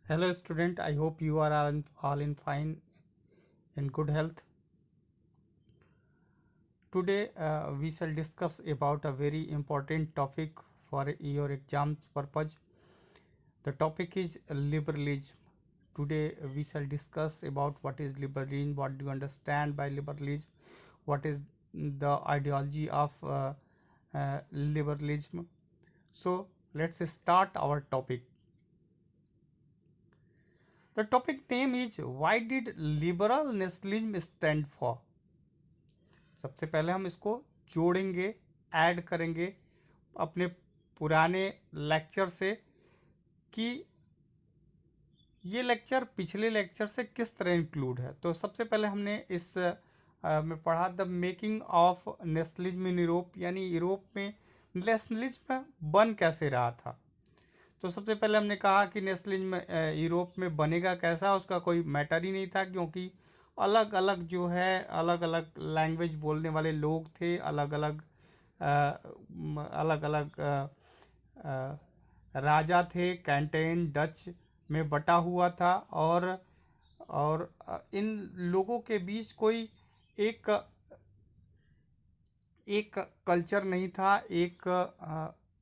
Hello student, I hope you are all in fine and good health. Today we shall discuss about a very important topic for your exams purpose. The topic is liberalism. Today we shall discuss about what is liberalism, what do you understand by liberalism, what is the ideology of liberalism. So let's start our topic. The topic name is why did liberal nationalism stand for? सबसे पहले हम इसको जोड़ेंगे, add करेंगे अपने पुराने lecture से कि ये लेक्चर पिछले लेक्चर से किस तरह इंक्लूड है। तो सबसे पहले हमने इस में पढ़ा the making of nationalism in Europe, यानी यूरोप में नेशनलिज्म बन कैसे रहा था। तो सबसे पहले हमने कहा कि नेशनलिज्म यूरोप में बनेगा कैसा, उसका कोई मैटर ही नहीं था, क्योंकि अलग अलग जो है अलग अलग लैंग्वेज बोलने वाले लोग थे, अलग अलग अलग अलग राजा थे, कैंटेन डच में बटा हुआ था और इन लोगों के बीच कोई एक एक कल्चर नहीं था, एक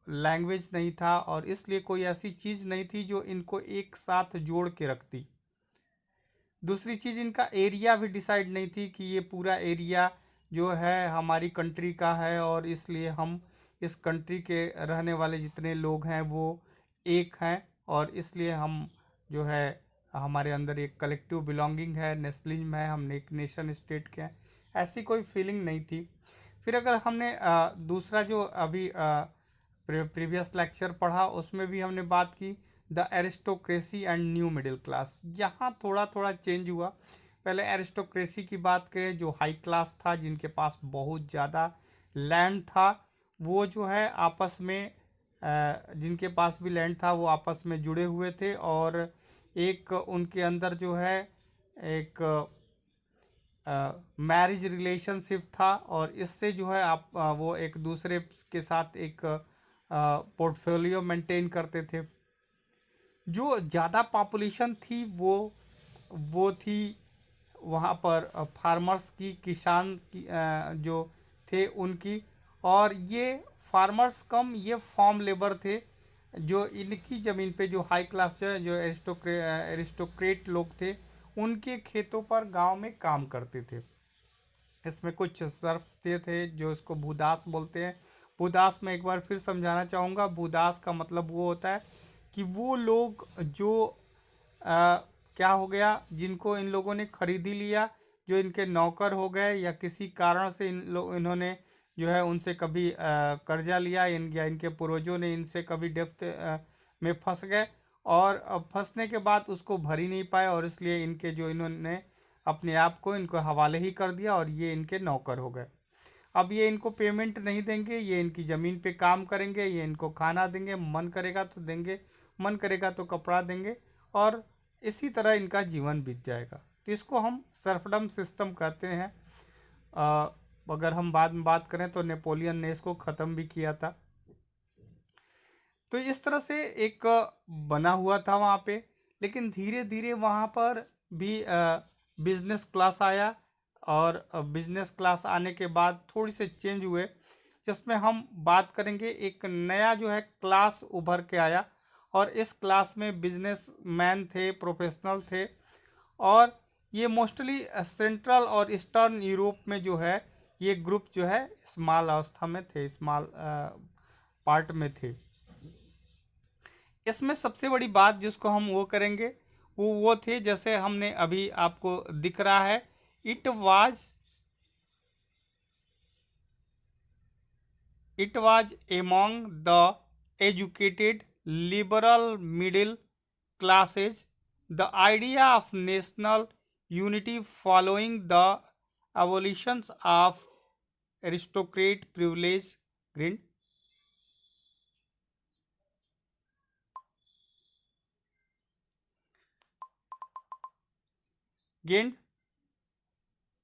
लैंग्वेज नहीं था, और इसलिए कोई ऐसी चीज़ नहीं थी जो इनको एक साथ जोड़ के रखती। दूसरी चीज़, इनका एरिया भी डिसाइड नहीं थी कि ये पूरा एरिया जो है हमारी कंट्री का है और इसलिए हम इस कंट्री के रहने वाले जितने लोग हैं वो एक हैं, और इसलिए हम जो है हमारे अंदर एक कलेक्टिव बिलोंगिंग है, नेशनलिज्म है, हम एक नेशन स्टेट के हैं, ऐसी कोई फीलिंग नहीं थी। फिर अगर हमने दूसरा जो अभी प्रीवियस लेक्चर पढ़ा उसमें भी हमने बात की the aristocracy and new middle class. यहाँ थोड़ा थोड़ा चेंज हुआ। पहले एरिस्टोक्रेसी की बात करें, जो हाई क्लास था, जिनके पास बहुत ज़्यादा लैंड था, वो जो है आपस में जिनके पास भी लैंड था वो आपस में जुड़े हुए थे, और एक उनके अंदर जो है एक मैरिज रिलेशनशिप था, और इससे जो है आप वो एक दूसरे के साथ एक पोर्टफोलियो मेंटेन करते थे। जो ज़्यादा पॉपुलेशन थी वो थी वहाँ पर फार्मर्स की, किसान की, जो थे उनकी, और ये फार्मर्स कम ये फार्म लेबर थे, जो इनकी ज़मीन पे जो हाई क्लास जो एरिस्टोक्रेट लोग थे उनके खेतों पर गांव में काम करते थे। इसमें कुछ सर्फ थे जो इसको भूदास बोलते हैं। भूदास में एक बार फिर समझाना चाहूँगा, भूदास का मतलब वो होता है कि वो लोग जो क्या हो गया, जिनको इन लोगों ने खरीदी लिया, जो इनके नौकर हो गए, या किसी कारण से इन्होंने जो है उनसे कभी कर्जा लिया, या इनके पूर्वजों ने इनसे कभी डेप्थ में फंस गए, और अब फंसने के बाद उसको भर ही नहीं पाए, और इसलिए इनके जो इन्होंने अपने आप को इनको हवाले ही कर दिया और ये इनके नौकर हो गए। अब ये इनको पेमेंट नहीं देंगे, ये इनकी ज़मीन पे काम करेंगे, ये इनको खाना देंगे, मन करेगा तो देंगे, मन करेगा तो कपड़ा देंगे, और इसी तरह इनका जीवन बीत जाएगा। तो इसको हम सर्फडम सिस्टम कहते हैं। अ, अगर हम बाद में बात करें तो नेपोलियन ने इसको ख़त्म भी किया था। तो इस तरह से एक बना हुआ था वहाँ पे, लेकिन धीरे धीरे वहाँ पर भी बिजनेस क्लास आया, और बिजनेस क्लास आने के बाद थोड़ी से चेंज हुए, जिसमें हम बात करेंगे एक नया जो है क्लास उभर के आया, और इस क्लास में बिजनेस मैन थे, प्रोफेशनल थे, और ये मोस्टली सेंट्रल और ईस्टर्न यूरोप में जो है ये ग्रुप जो है स्मॉल अवस्था में थे, स्मॉल पार्ट में थे। इसमें सबसे बड़ी बात जिसको हम वो करेंगे वो थे, जैसे हमने अभी आपको दिख रहा है, it was among the educated liberal middle classes the idea of national unity following the abolitions of aristocrat privilege gained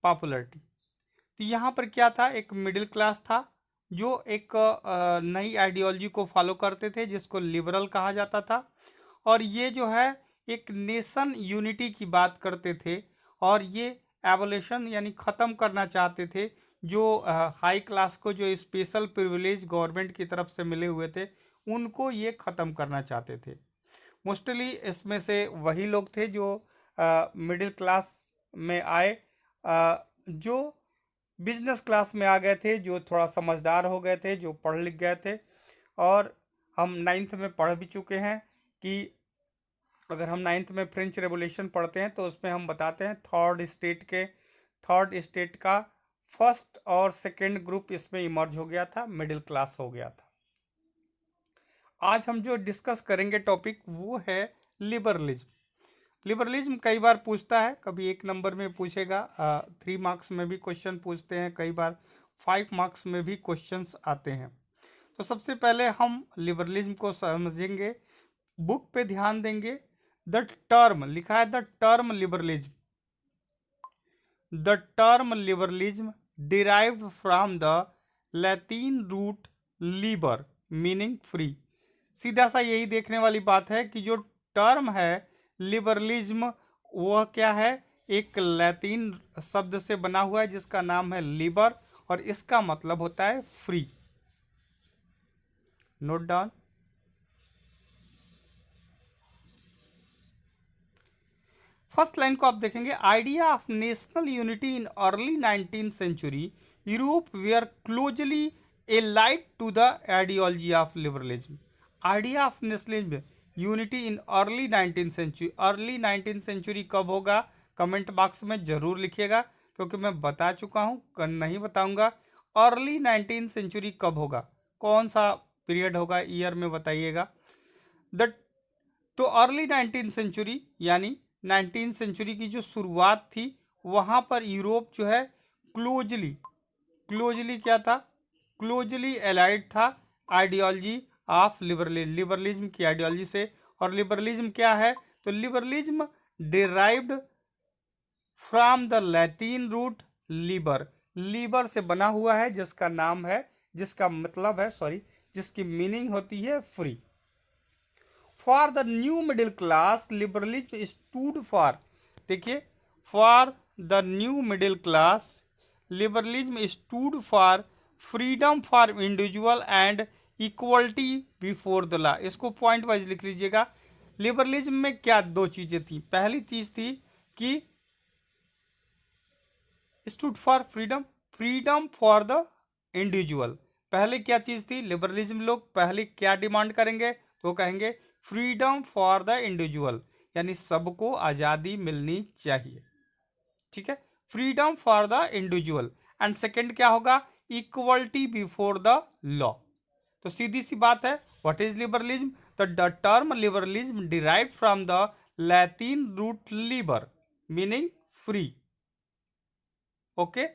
popularity. तो यहाँ पर क्या था, एक मिडिल क्लास था जो एक नई आइडियोलॉजी को फॉलो करते थे जिसको लिबरल कहा जाता था, और ये जो है एक नेशन यूनिटी की बात करते थे और ये एबोलिशन यानी ख़त्म करना चाहते थे। जो हाई क्लास को जो स्पेशल प्रिविलेज गवर्नमेंट की तरफ से मिले हुए थे उनको ये ख़त्म करना चाहते थे। मोस्टली इसमें से वही लोग थे जो मिडिल क्लास में आए, जो बिजनेस क्लास में आ गए थे, जो थोड़ा समझदार हो गए थे, जो पढ़ लिख गए थे। और हम नाइन्थ में पढ़ भी चुके हैं कि अगर हम नाइन्थ में फ्रेंच रेवोल्यूशन पढ़ते हैं तो उसमें हम बताते हैं थर्ड स्टेट का फर्स्ट और सेकंड ग्रुप इसमें इमर्ज हो गया था, मिडिल क्लास हो गया था। आज हम जो डिस्कस करेंगे टॉपिक वो है लिबरलिज्म। लिबरलिज्म कई बार पूछता है, कभी 1 नंबर में पूछेगा, 3 मार्क्स में भी क्वेश्चन पूछते हैं, कई बार 5 मार्क्स में भी क्वेश्चंस आते हैं। तो सबसे पहले हम लिबरलिज्म को समझेंगे, बुक पे ध्यान देंगे। द टर्म लिखा है, the term liberalism, the term liberalism derived from the Latin root liber meaning free. सीधा सा यही देखने वाली बात है कि जो टर्म है लिबरलिज्म वह क्या है, एक लैटिन शब्द से बना हुआ है जिसका नाम है लिबर और इसका मतलब होता है free. Note down. First line को आप देखेंगे, idea of national unity in early 19th century Europe were closely allied to the ideology of liberalism. Idea of national unity in early 19th century, early 19th century कब होगा comment box में जरूर लिखिएगा, क्योंकि मैं बता चुका हूँ, नहीं बताऊंगा। अर्ली 19th सेंचुरी कब होगा, कौन सा पीरियड होगा, ईयर में बताइएगा। द तो अर्ली 19th सेंचुरी यानी 19th सेंचुरी की जो शुरुआत थी वहाँ पर यूरोप जो है क्लोजली क्या था, क्लोजली एलाइड था आइडियोलॉजी ऑफ लिबरलिज्म की आइडियोलॉजी से। और लिबरलिज्म क्या है, तो liberalism derived from the Latin root liber से बना हुआ है, जिसका नाम है, जिसका मतलब है, जिसकी मीनिंग होती है free. For the new middle class liberalism stood for, देखिए, for the new middle class liberalism stood for freedom for individual and equality before the law. इसको पॉइंट वाइज लिख लीजिएगा। लिबरलिज्म में क्या दो चीजें थी, पहली चीज थी कि stood for freedom for the individual. पहले क्या चीज थी, लिबरलिज्म लोग पहले क्या डिमांड करेंगे, तो कहेंगे फ्रीडम फॉर द इंडिविजुअल, यानी सबको आज़ादी मिलनी चाहिए, ठीक है, freedom for the individual. And second क्या होगा, इक्वलिटी बिफोर द लॉ। तो सीधी सी बात है, what is liberalism, the term liberalism derived from the Latin root liber meaning free. Okay,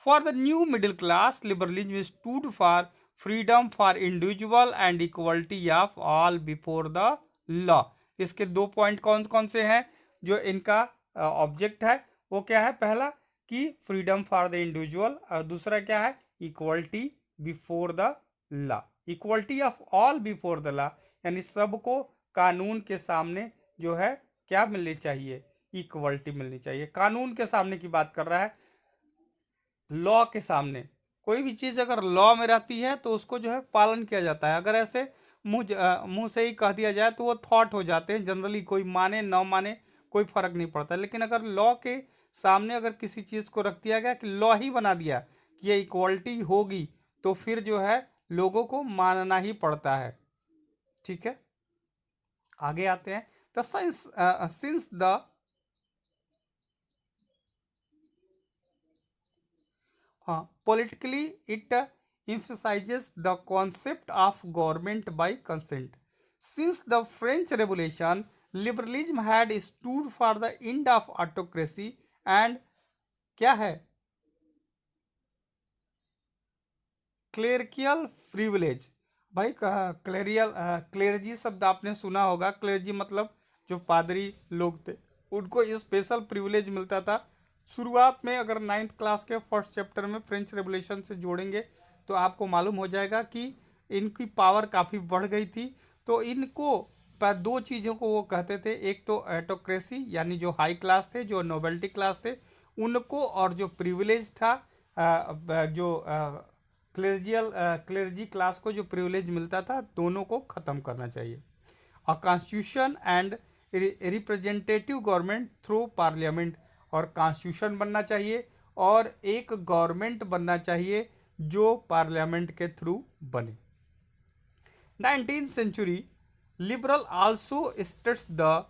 for the new middle class liberalism stood for freedom for individual and equality of all before the law. इसके दो point कौन कौन से हैं, जो इनका object है वो क्या है, पहला कि फ्रीडम फॉर द इंडिविजुअल और दूसरा क्या है, equality before the law, equality of all before the law, यानी सबको कानून के सामने जो है क्या मिलनी चाहिए, इक्वलिटी मिलनी चाहिए। कानून के सामने की बात कर रहा है, लॉ के सामने। कोई भी चीज़ अगर लॉ में रहती है तो उसको जो है पालन किया जाता है, अगर ऐसे मुंह से ही कह दिया जाए तो वो थॉट हो जाते हैं, जनरली कोई माने ना माने कोई फर्क नहीं पड़ता। लेकिन अगर लॉ के सामने अगर किसी चीज़ को रख दिया गया कि लॉ ही बना दिया कि ये इक्वलिटी होगी, तो फिर जो है लोगों को मानना ही पड़ता है, ठीक है। आगे आते हैं, द सिंस द हाँ, politically it emphasizes the concept of government by consent. Since the French Revolution, liberalism had stood for the end of autocracy and क्या है, क्लेरिकल प्रिविलेज। भाई क्लेरजी शब्द आपने सुना होगा, क्लेरजी मतलब जो पादरी लोग थे उनको स्पेशल प्रिविलेज मिलता था। शुरुआत में अगर 9th क्लास के फर्स्ट चैप्टर में फ्रेंच रेवोल्यूशन से जोड़ेंगे तो आपको मालूम हो जाएगा कि इनकी पावर काफ़ी बढ़ गई थी। तो इनको दो चीज़ों को वो कहते थे, एक तो एटोक्रेसी यानी जो हाई क्लास थे, जो नोबेल्टी क्लास थे उनको, और जो प्रिविलेज था जो क्लेर्जी क्लास को जो प्रिविलेज मिलता था, दोनों को ख़त्म करना चाहिए। A constitution and representative government through parliament, और कॉन्स्टिट्यूशन बनना चाहिए और एक गवर्नमेंट बनना चाहिए जो पार्लियामेंट के थ्रू बने। 19th century liberal also states the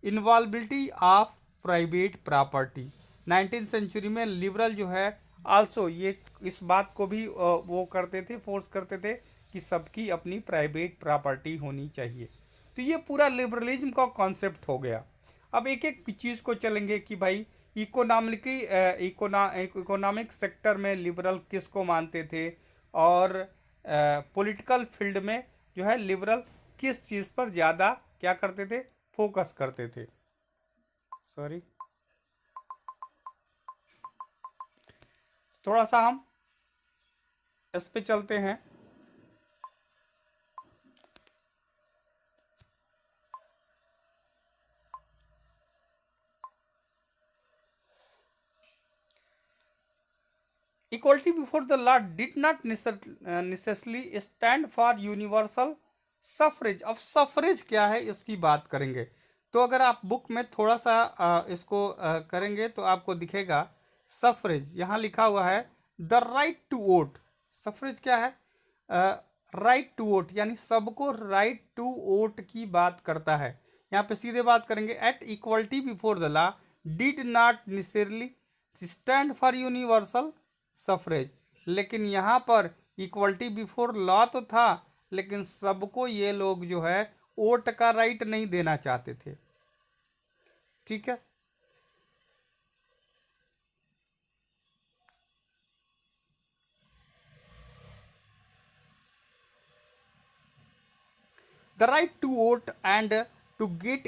inviolability of private property. 19th century में लिबरल जो है आल्सो ये इस बात को भी वो करते थे, फोर्स करते थे कि सबकी अपनी प्राइवेट प्रॉपर्टी होनी चाहिए। तो ये पूरा लिबरलिज्म का कॉन्सेप्ट हो गया। अब एक एक चीज़ को चलेंगे कि भाई इकोनॉमिकली इकोनॉमिक सेक्टर में लिबरल किसको मानते थे, और पॉलिटिकल फील्ड में जो है लिबरल किस चीज़ पर ज़्यादा क्या करते थे, फोकस करते थे। सॉरी, थोड़ा सा हम इस पे चलते हैं। Equality before the law did not necessarily stand for universal suffrage. अब सफरेज क्या है इसकी बात करेंगे। तो अगर आप बुक में थोड़ा सा इसको करेंगे तो आपको दिखेगा सफरेज, यहाँ लिखा हुआ है the right to vote. Suffrage क्या है? राइट टू वोट, यानी सबको राइट टू वोट की बात करता है। यहाँ पे सीधे बात करेंगे, at equality before the law did not necessarily stand for universal suffrage. लेकिन यहाँ पर इक्वलिटी बिफोर लॉ तो था, लेकिन सबको ये लोग जो है वोट का राइट नहीं देना चाहते थे। ठीक है, the right to vote and to get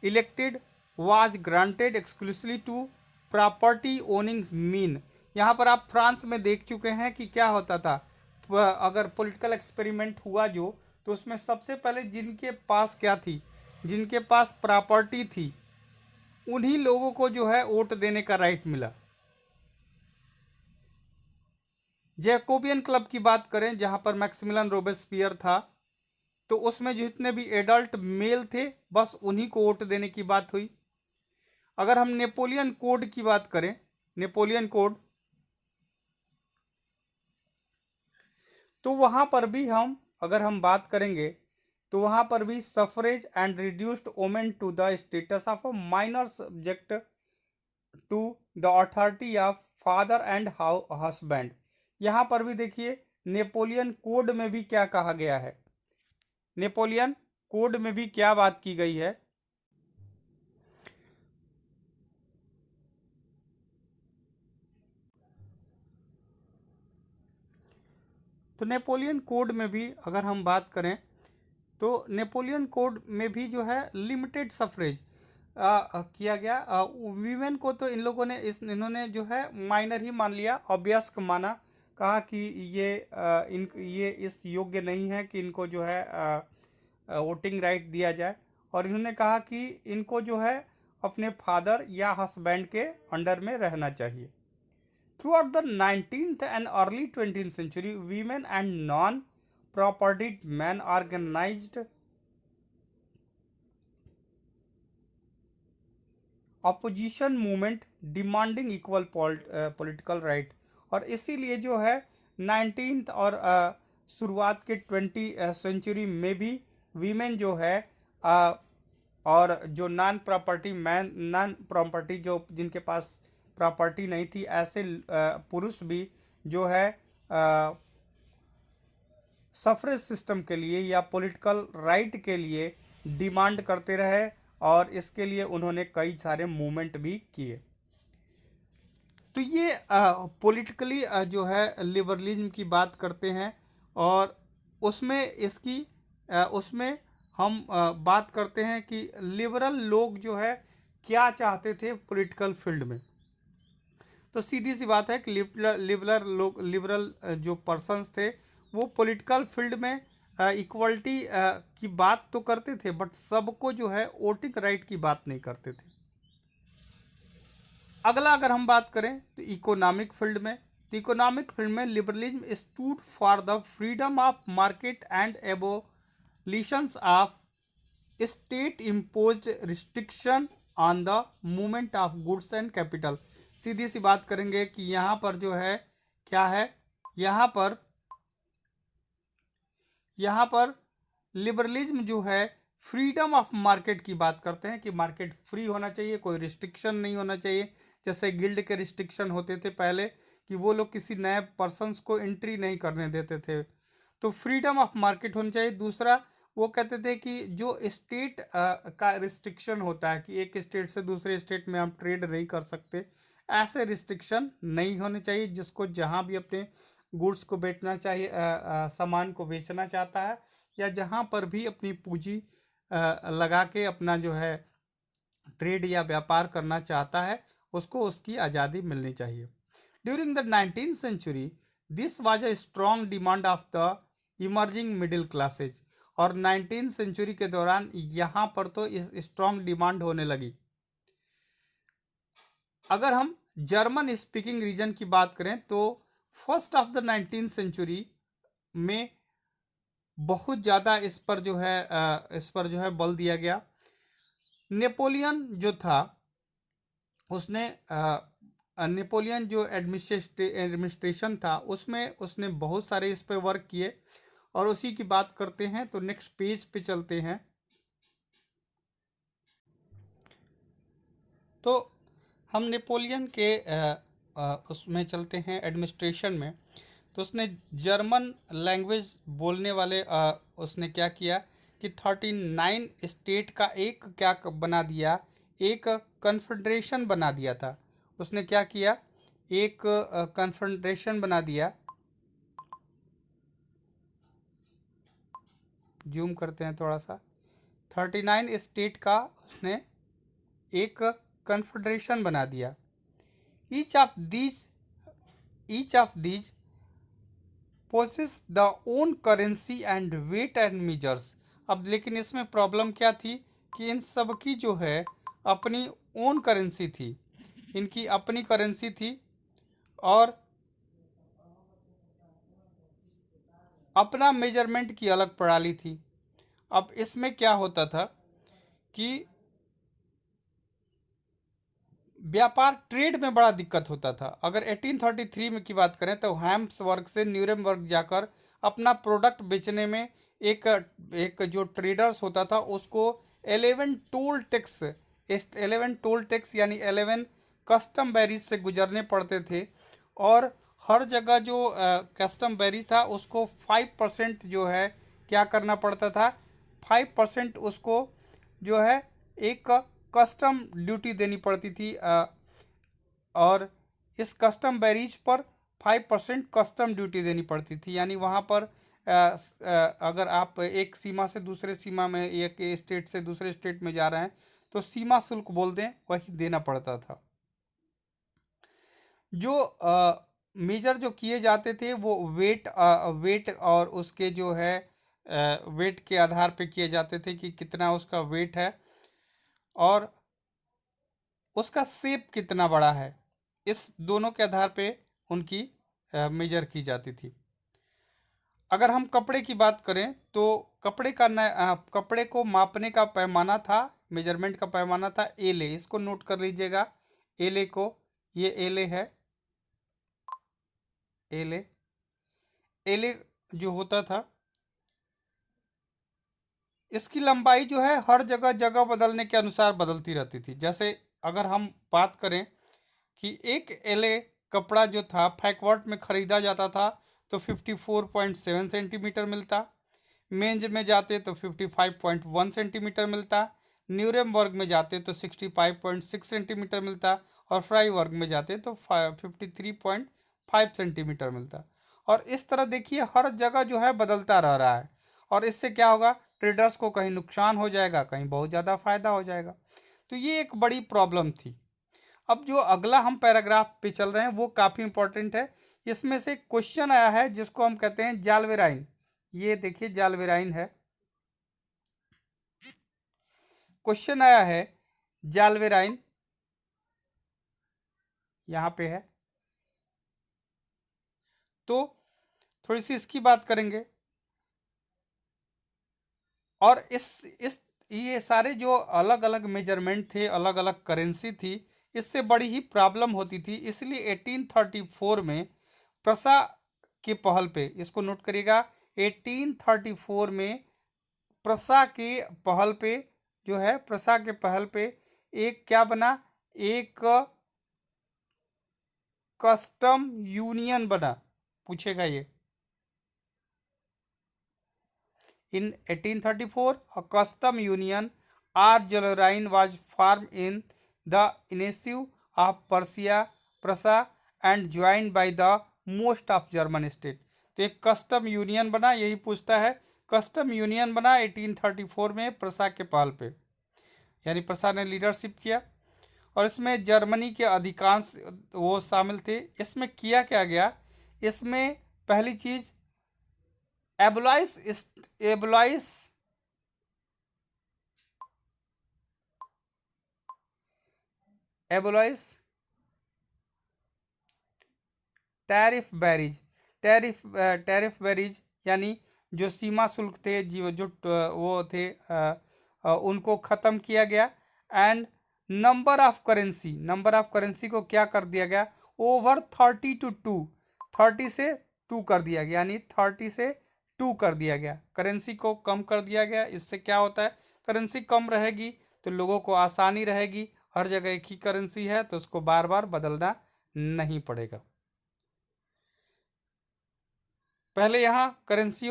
elected was granted exclusively to property owning mean। यहाँ पर आप फ्रांस में देख चुके हैं कि क्या होता था, अगर पॉलिटिकल एक्सपेरिमेंट हुआ जो, तो उसमें सबसे पहले जिनके पास क्या थी, जिनके पास प्रॉपर्टी थी, उन्हीं लोगों को जो है वोट देने का राइट मिला। जैकोबियन क्लब की बात करें, जहां पर मैक्सिमिलियन रोबेस्पियर था, तो उसमें जितने भी एडल्ट मेल थे बस उन्हीं को वोट देने की बात हुई। अगर हम नेपोलियन कोड की बात करें, नेपोलियन कोड, तो वहां पर भी अगर हम बात करेंगे तो वहां पर भी suffrage and reduced women to the status of a minor subject to the authority of father and husband. यहाँ पर भी देखिए नेपोलियन कोड में भी क्या कहा गया है, नेपोलियन कोड में भी क्या बात की गई है। तो नेपोलियन कोड में भी अगर हम बात करें तो नेपोलियन कोड में भी जो है लिमिटेड सफरेज किया गया। वीमेन को तो इन लोगों ने इन्होंने जो है माइनर ही मान लिया, ऑब्वियस माना, कहा कि ये इस योग्य नहीं है कि इनको जो है वोटिंग राइट दिया जाए, और इन्होंने कहा कि इनको जो है अपने फादर या हस्बैंड के अंडर में रहना चाहिए। Throughout the 19th and early 20th century, women and non-propertied men organized opposition movement demanding equal political right। और इसीलिए जो है 19th और शुरुआत के 20th सेंचुरी में भी वीमेन जो है और जो नॉन प्रॉपर्टी जो जिनके पास प्रॉपर्टी नहीं थी, ऐसे पुरुष भी जो है सफरेज सिस्टम के लिए या पॉलिटिकल राइट के लिए डिमांड करते रहे, और इसके लिए उन्होंने कई सारे मूवमेंट भी किए। तो ये पॉलिटिकली जो है लिबरलिज्म की बात करते हैं, और उसमें हम बात करते हैं कि लिबरल लोग जो है क्या चाहते थे पॉलिटिकल फील्ड में। तो सीधी सी बात है कि लिबरल जो पर्सन्स थे वो पॉलिटिकल फील्ड में इक्वलिटी की बात तो करते थे, बट सबको जो है वोटिंग राइट की बात नहीं करते थे। अगला अगर हम बात करें तो इकोनॉमिक फील्ड में, तो इकोनॉमिक फील्ड में liberalism stood for the freedom of market and abolitions of state imposed restriction on the movement of goods and capital. सीधी सी बात करेंगे कि यहाँ पर जो है क्या है, यहाँ पर लिबरलिज्म जो है फ्रीडम ऑफ मार्केट की बात करते हैं कि मार्केट फ्री होना चाहिए, कोई रिस्ट्रिक्शन नहीं होना चाहिए। जैसे गिल्ड के रिस्ट्रिक्शन होते थे पहले कि वो लोग किसी नए पर्सन्स को एंट्री नहीं करने देते थे, तो फ्रीडम ऑफ मार्केट होनी चाहिए। दूसरा वो कहते थे कि जो स्टेट का रिस्ट्रिक्शन होता है कि एक स्टेट से दूसरे स्टेट में हम ट्रेड नहीं कर सकते, ऐसे रिस्ट्रिक्शन नहीं होने चाहिए। जिसको जहाँ भी अपने गुड्स को बेचना चाहिए, सामान को बेचना चाहता है, या जहाँ पर भी अपनी पूंजी लगा के अपना जो है ट्रेड या व्यापार करना चाहता है, उसको उसकी आज़ादी मिलनी चाहिए। During the 19th century this was a strong demand of the emerging middle classes. और 19th सेंचुरी के दौरान यहाँ पर तो इस स्ट्रॉन्ग डिमांड होने लगी। अगर हम जर्मन स्पीकिंग रीजन की बात करें तो first of the 19th century में बहुत ज़्यादा इस पर जो है बल दिया गया। नेपोलियन जो था उसने नेपोलियन जो एडमिनिस्ट्रेशन था उसमें उसने बहुत सारे इस पर वर्क किए। और उसी की बात करते हैं तो नेक्स्ट पेज पे चलते हैं। तो हम नेपोलियन के उसमें चलते हैं एडमिनिस्ट्रेशन में। तो उसने जर्मन लैंग्वेज बोलने वाले उसने क्या किया कि 39 स्टेट का एक क्या बना दिया, एक कन्फेडरेशन बना दिया था। उसने क्या किया, एक कन्फेडरेशन बना दिया। जूम करते हैं थोड़ा सा। 39 स्टेट का उसने एक कन्फेडरेशन बना दिया। Each of these possess the own currency and weight and measures. अब लेकिन इसमें प्रॉब्लम क्या थी कि इन सब की जो है अपनी ओन करेंसी थी, इनकी अपनी करेंसी थी और अपना मेजरमेंट की अलग प्रणाली थी। अब इसमें क्या होता था कि व्यापार ट्रेड में बड़ा दिक्कत होता था। अगर 1833 में की बात करें तो हैम्सबर्ग से न्यूरेमबर्ग जाकर अपना प्रोडक्ट बेचने में एक जो ट्रेडर्स होता था उसको 11 टोल टैक्स यानी 11 कस्टम बैरिज से गुजरने पड़ते थे। और हर जगह जो कस्टम बैरिज था उसको 5% जो है क्या करना पड़ता था, 5% उसको जो है एक कस्टम ड्यूटी देनी पड़ती थी। और इस कस्टम बैरिज पर 5% कस्टम ड्यूटी देनी पड़ती थी। यानी वहाँ पर अगर आप एक सीमा से दूसरे सीमा में, एक स्टेट से दूसरे स्टेट में जा रहे हैं तो सीमा शुल्क बोल दें वही देना पड़ता था। जो मेजर जो किए जाते थे वो वेट और उसके जो है वेट के आधार पे किए जाते थे कि कितना उसका वेट है और उसका शेप कितना बड़ा है। इस दोनों के आधार पे उनकी मेजर की जाती थी। अगर हम कपड़े की बात करें तो कपड़े को मापने का पैमाना था, मेजरमेंट का पैमाना था एले। इसको नोट कर लीजिएगा एले को, ये एले है। एले जो होता था इसकी लंबाई जो है हर जगह जगह बदलने के अनुसार बदलती रहती थी। जैसे अगर हम बात करें कि एक एले कपड़ा जो था फैकवर्ट में ख़रीदा जाता था तो 54.7 सेंटीमीटर मिलता, मेंज में जाते तो 55.1 सेंटीमीटर मिलता, न्यूरेमबर्ग में जाते तो 65.6 सेंटीमीटर मिलता और फ्राइबर्ग में जाते तो 53.5 सेंटीमीटर मिलता। और इस तरह देखिए हर जगह जो है बदलता रह रहा है। और इससे क्या होगा, ट्रेडर्स को कहीं नुकसान हो जाएगा, कहीं बहुत ज़्यादा फायदा हो जाएगा। तो ये एक बड़ी प्रॉब्लम थी। अब जो अगला हम पैराग्राफ पे चल रहे हैं वो काफ़ी इंपॉर्टेंट है। इसमें से क्वेश्चन आया है जिसको हम कहते हैं जाल्वेराइन ये देखिए जालवेराइन है। क्वेश्चन आया है जालवेराइन यहाँ पे है, तो थोड़ी सी इसकी बात करेंगे। और इस ये सारे जो अलग अलग मेजरमेंट थे, अलग अलग करेंसी थी, इससे बड़ी ही प्रॉब्लम होती थी। इसलिए 1834 में प्रसा के पहल पे, इसको नोट करिएगा, 1834 में प्रसा के पहल पे जो है, प्रसा के पहल पे एक क्या बना, एक कस्टम यूनियन बना। पूछेगा ये। In 1834, a custom union, Argelorine, was formed in the initiative of Prussia and joined by the most of German state। तो एक कस्टम यूनियन बना, यही पूछता है। कस्टम यूनियन बना 1834 में प्रसा के पहल पे, यानी प्रसा ने लीडरशिप किया, और इसमें जर्मनी के अधिकांश वो शामिल थे। इसमें किया क्या गया, इसमें पहली चीज एब्लॉइस टैरिफ बैरिज यानी जो सीमा शुल्क थे, जो वो थे, उनको ख़त्म किया गया। एंड नंबर ऑफ करेंसी को क्या कर दिया गया, ओवर 30 to 2, 30 से 2 कर दिया गया, यानी 30 से 2 कर दिया गया, करेंसी को कम कर दिया गया। इससे क्या होता है, करेंसी कम रहेगी तो लोगों को आसानी रहेगी, हर जगह एक ही करेंसी है तो उसको बार बार बदलना नहीं पड़ेगा। पहले यहाँ करेंसी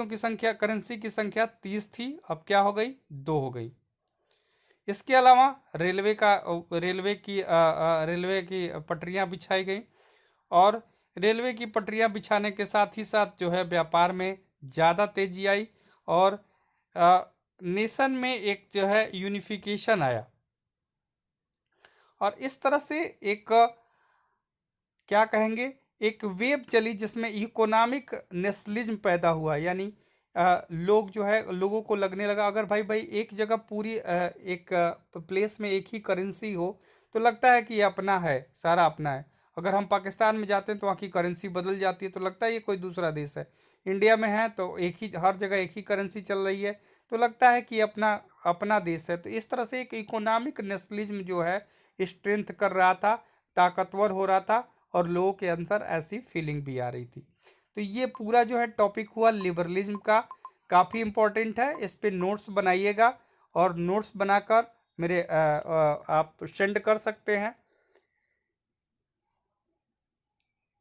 की संख्या 30 थी, अब क्या हो गई, 2 हो गई। इसके अलावा रेलवे की पटरियां बिछाई गई, और रेलवे की पटरियां बिछाने के साथ ही साथ जो है व्यापार में ज़्यादा तेजी आई, और नेशन में एक जो है यूनिफिकेशन आया। और इस तरह से एक क्या कहेंगे, एक वेव चली जिसमें इकोनॉमिक नेशनलिज्म पैदा हुआ। यानी लोग जो है, लोगों को लगने लगा अगर भाई एक जगह पूरी एक प्लेस में एक ही करेंसी हो तो लगता है कि ये अपना है, सारा अपना है। अगर हम पाकिस्तान में जाते हैं तो वहाँ की करेंसी बदल जाती है तो लगता है ये कोई दूसरा देश है। इंडिया में है तो एक ही, हर जगह एक ही करेंसी चल रही है तो लगता है कि अपना अपना देश है। तो इस तरह से एक इकोनॉमिक नेशनलिज्म जो है स्ट्रेंथ कर रहा था, ताकतवर हो रहा था, और लोगों के अंदर ऐसी फीलिंग भी आ रही थी। तो ये पूरा जो है टॉपिक हुआ लिबरलिज्म का, काफ़ी इम्पोर्टेंट है। इस पे नोट्स बनाइएगा, और नोट्स बनाकर मेरे आप सेंड कर सकते हैं।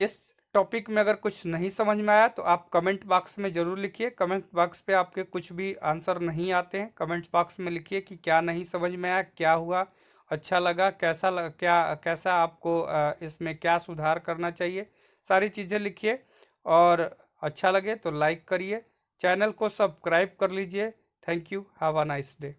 इस टॉपिक में अगर कुछ नहीं समझ में आया तो आप कमेंट बॉक्स में ज़रूर लिखिए। कमेंट बॉक्स पे आपके कुछ भी आंसर नहीं आते हैं, कमेंट बॉक्स में लिखिए कि क्या नहीं समझ में आया, क्या हुआ, अच्छा लगा, कैसा आपको इसमें क्या सुधार करना चाहिए, सारी चीज़ें लिखिए। और अच्छा लगे तो लाइक करिए, चैनल को सब्सक्राइब कर लीजिए। Thank you, have a nice day.